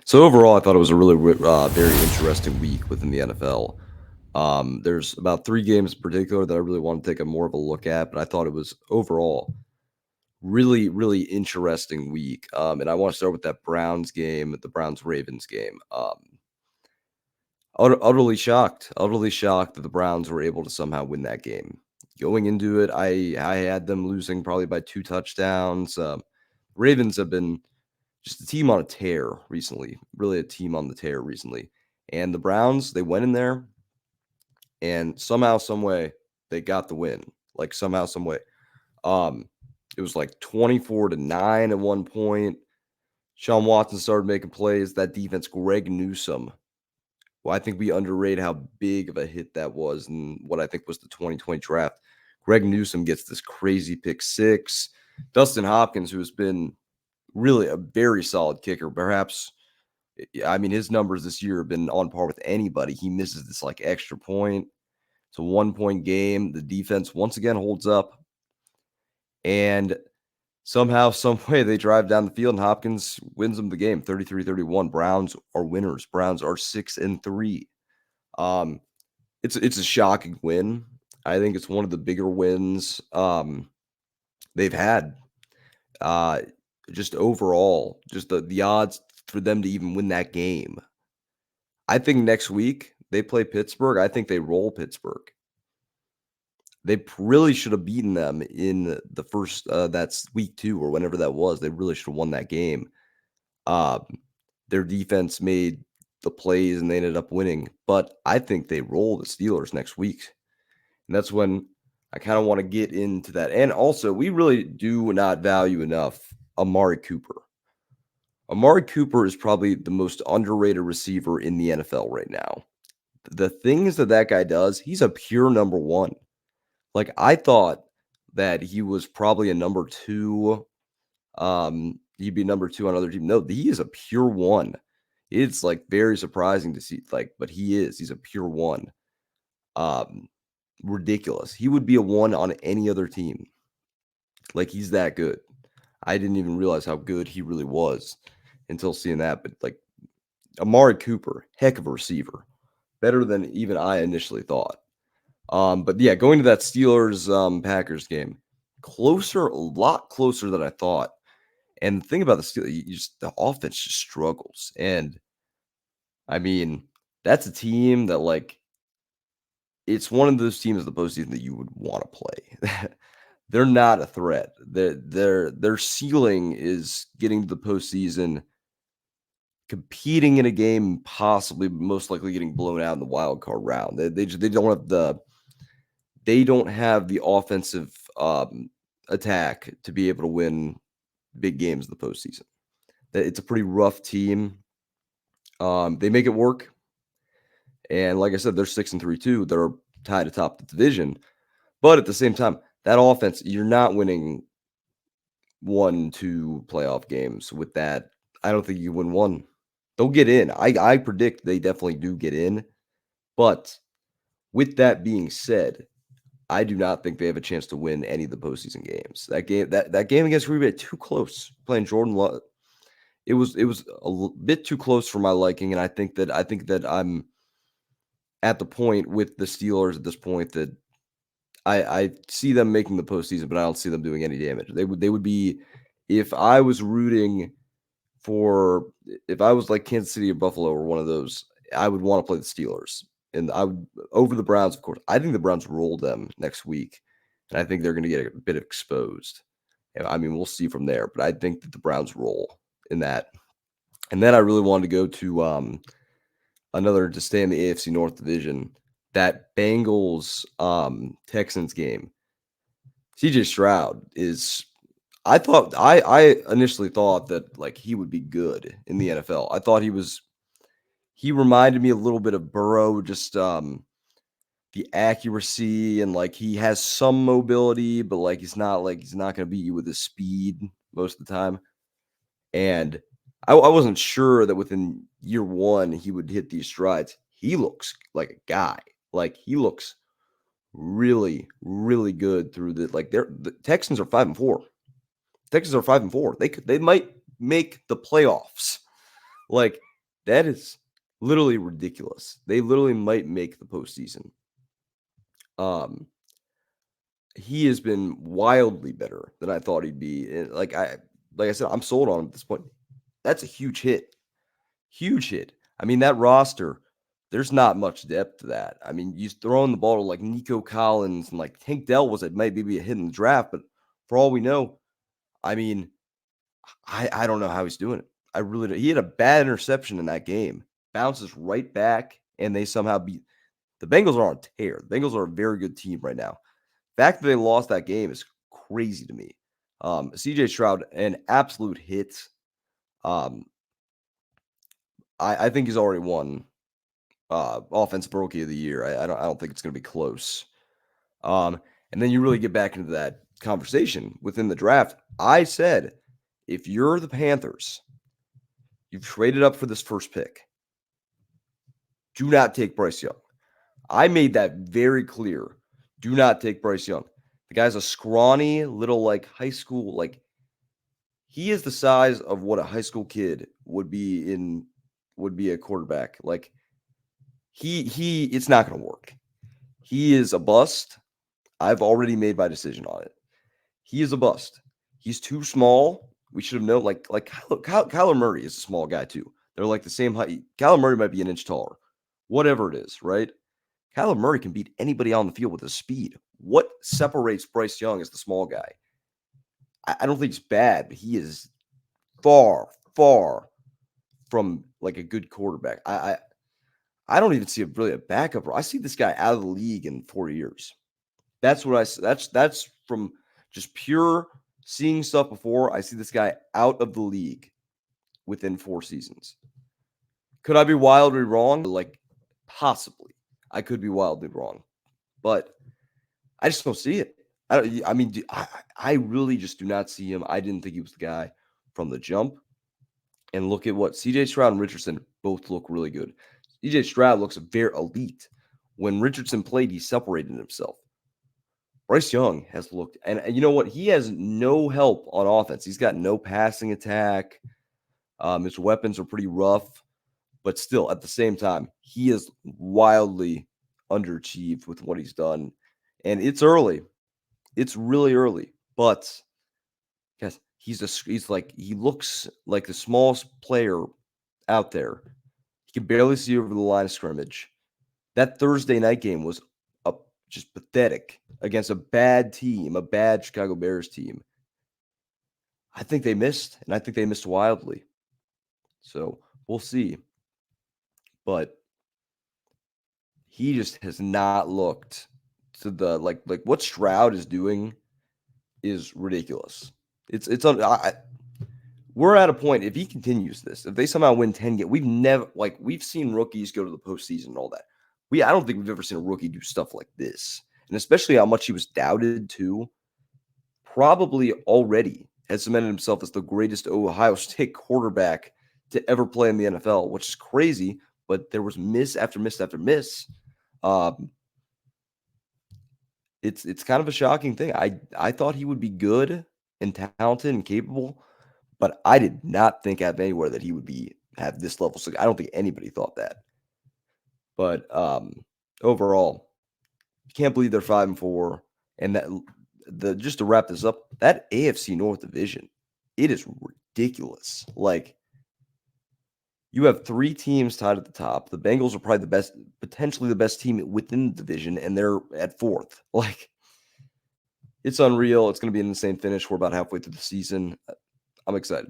So overall, I thought it was a very interesting week within the NFL. There's about three games in particular that I really want to take a more of a look at, but I thought it was overall really interesting week. And I want to start with that Browns game, the Browns Ravens game. Utterly shocked that the Browns were able to somehow win that game. Going into it, I had them losing probably by 2 touchdowns. Ravens have been just a team on a tear recently, really a team on the tear recently. And the Browns, they went in there and somehow, some way, they got the win. Like somehow, some way. Um, it was like 24-9 at one point. Sean Watson started making plays. That defense, Greg Newsome. Well, I think we underrate how big of a hit that was in what I think was the 2020 draft. Greg Newsome gets this crazy pick six. Dustin Hopkins, who has been really a very solid kicker, perhaps. I mean, his numbers this year have been on par with anybody. He misses this like extra point. It's a 1 point game. The defense once again holds up. And somehow, some way, they drive down the field and Hopkins wins them the game 33-31. Browns are winners. Browns are 6-3. Um, it's a shocking win. I think it's one of the bigger wins they've had. Uh, just overall, just the odds for them to even win that game. I think next week they play Pittsburgh. I think they roll Pittsburgh. They really should have beaten them in the first that's week 2 or whenever that was. They really should have won that game. Um, their defense made the plays and they ended up winning. But I think they roll the Steelers next week. And that's when I kind of want to get into that. And also, we really do not value enough Amari Cooper. Amari Cooper is probably the most underrated receiver in the NFL right now. The things that guy does, he's a pure number one. Like, I thought that he was probably a number 2. He'd be number 2 on other team. No, he is a pure one. It's like very surprising to see, like, but he is. He's a pure one. Um, Ridiculous. He would be a 1 on any other team. Like, he's that good. I didn't even realize how good he really was until seeing that. But like Amari Cooper, heck of a receiver. Better than even I initially thought. But yeah, going to that Steelers Packers game, a lot closer than I thought. And the thing about the Steelers, the offense just struggles. And I mean, that's a team that like it's one of those teams in the postseason that you would want to play. They're not a threat. Their ceiling is getting to the postseason, competing in a game, possibly most likely getting blown out in the wild card round. They don't have the offensive attack to be able to win big games in the postseason. It's a pretty rough team. They make it work, and like I said, they're 6-3 too. They're tied atop the division, but at the same time, that offense, you're not winning 1-2 playoff games with that. I don't think you win one. They'll get in. I predict they definitely do get in, but with that being said, I do not think they have a chance to win any of the postseason games. That game against Green Bay, too close. Playing Jordan Love, it was bit too close for my liking, and I think that I'm at the point with the Steelers at this point that I see them making the postseason, but I don't see them doing any damage. They would be if I was rooting for if I was like Kansas City or Buffalo or one of those, I would want to play the Steelers. And I would over the Browns, of course. I think the Browns roll them next week, and I think they're going to get a bit exposed. I mean, we'll see from there, but I think that the Browns roll in that. And then I really wanted to go to another to stay in the AFC North division. That Bengals Texans game. CJ Stroud is I initially thought that like he would be good in the NFL. I thought he reminded me a little bit of Burrow, just the accuracy and like he has some mobility, but like he's not going to beat you with his speed most of the time. And I wasn't sure that within year 1 he would hit these strides. He looks like a guy. Like he looks really good through the Texans are 5-4. Texans are 5-4. They might make the playoffs. Like That is literally ridiculous. They literally might make the postseason. Um, he has been wildly better than I thought he'd be. And like I said, I'm sold on him at this point. That's a huge hit. Huge hit. I mean, that roster, there's not much depth to that. I mean, you throwing the ball to like Nico Collins and like Tank Dell was it might be a hit in the draft, but for all we know, I mean, I don't know how he's doing it. I really don't. He had a bad interception in that game, bounces right back, and they somehow beat the Bengals are on a tear. The Bengals are a very good team right now. The fact that they lost that game is crazy to me. CJ Stroud, an absolute hit. Um, I think he's already won offensive rookie of the year. I don't think it's going to be close. And then you really get back into that conversation within the draft. I said, if you're the Panthers, you've traded up for this first pick. Do not take Bryce Young. I made that very clear. Do not take Bryce Young. The guy's a scrawny little like high school, like he is the size of what a high school kid would be a quarterback. Like he it's not going to work. He is a bust. I've already made my decision on it. He is a bust. He's too small. We should have known. Like Kyler Murray is a small guy too. They're like the same height. Kyler Murray might be an inch taller, whatever it is, right? Kyler Murray can beat anybody on the field with his speed. What separates Bryce Young as the small guy? I don't think he's bad, but he is far, far from like a good quarterback. I don't even see really a backup. I see this guy out of the league in 4 years. That's what that's from just pure seeing stuff before. I see this guy out of the league within 4 seasons. Could I be wildly wrong? Like possibly. I could be wildly wrong. But I just don't see it. I really just do not see him. I didn't think he was the guy from the jump. And look at what CJ Stroud and Richardson both look really good. CJ Stroud looks very elite. When Richardson played, he separated himself. Bryce Young has looked, and you know what? He has no help on offense. He's got no passing attack. His weapons are pretty rough, but still, at the same time, he is wildly underachieved with what he's done. And it's early. It's really early, but guys, he looks like the smallest player out there. He can barely see over the line of scrimmage. That Thursday night game was just pathetic against a bad team, a bad Chicago Bears team. I think they missed, and I think they missed wildly. So we'll see. But he just has not looked to the like what Stroud is doing is ridiculous. We're at a point, if he continues this, if they somehow win 10 games, we've seen rookies go to the postseason and all that. I don't think we've ever seen a rookie do stuff like this. And especially how much he was doubted too. Probably already has cemented himself as the greatest Ohio State quarterback to ever play in the NFL, which is crazy, but there was miss after miss after miss. It's kind of a shocking thing. I thought he would be good and talented and capable, but I did not think out of anywhere that he would have this level. So I don't think anybody thought that. But overall, you can't believe they're 5-4. And that just to wrap this up, that AFC North division, it is ridiculous. Like you have 3 teams tied at the top. The Bengals are probably potentially the best team within the division, and they're at 4th. Like it's unreal. It's going to be an insane finish. We're about halfway through the season. I'm excited.